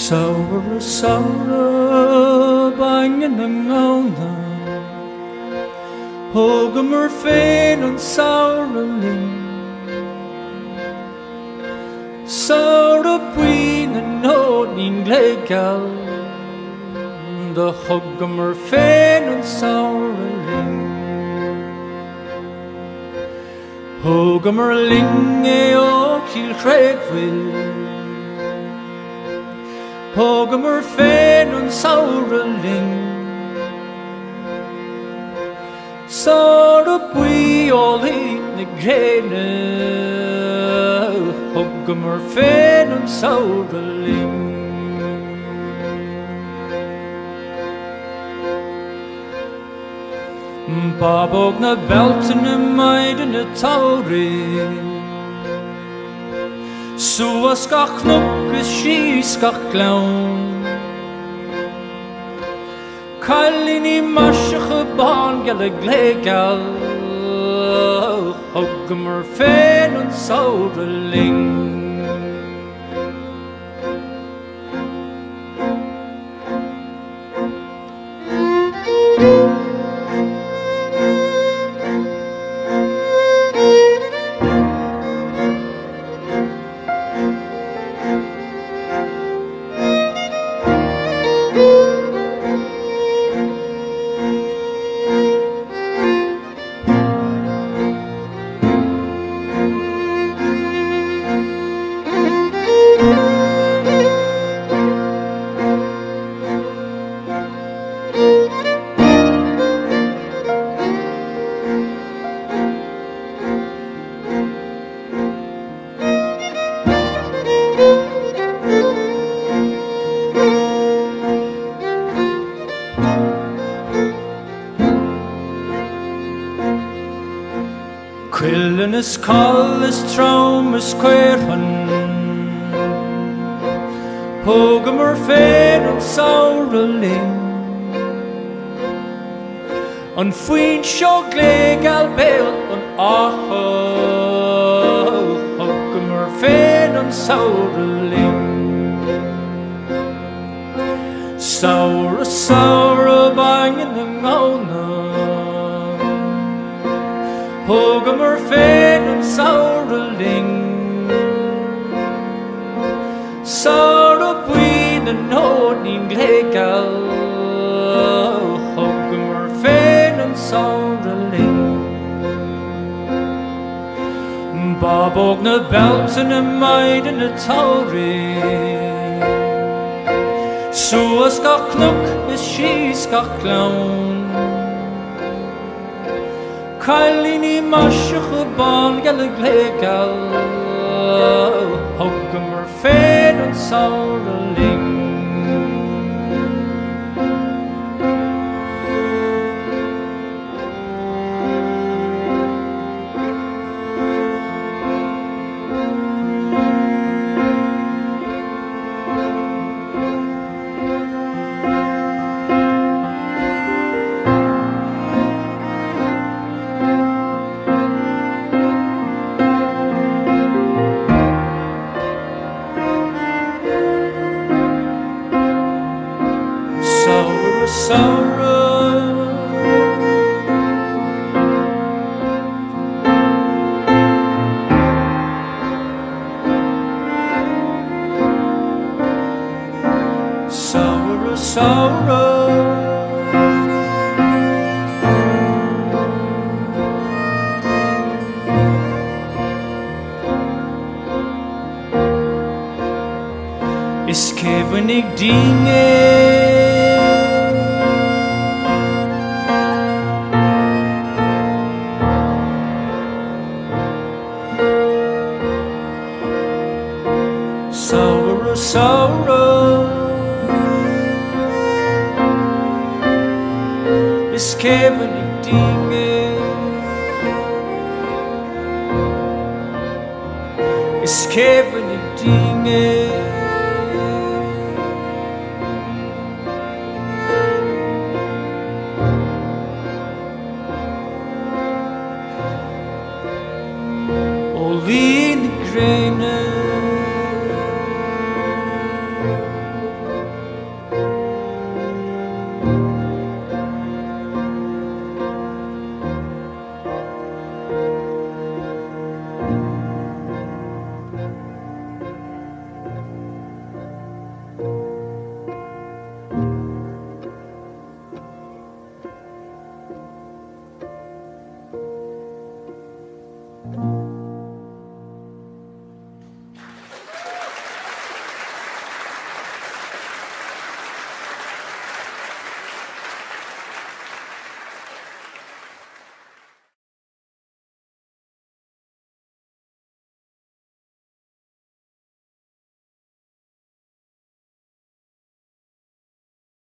Saura, saura, banyan ng auna Hogamur féin an sauraling Saura buin an nódín légal Da hogamur féin an sauraling Hogamur ling é ó cíl chréadhfuil Hogamur féin an sauraling Saura bui olaí na gréine Hogamur féin an sauraling Babog na belta na maidin na tauri Suas gach knop is síos gach glán Cailíní marseach a bán geal a gléigeal Hogamur féin an sauraling Quillen is call is traum is queerhan Hogamur féin an sauraling An fuin seo gléigeal béal an áthó Hogamur féin an sauraling Saura, saura, banyan ang auna Hogamur féin an sauraling Saura buin an nódín léigeal Hogamur féin an sauraling Babog na belta na maidin na tauri Suas gach knop is síos gach glán Cailíní marseach a bán geal a gléigeal Hogamur féin an sauraling Is cefann ag dinge your sorrow. Escape any demon, escape any demon. All in the grainer,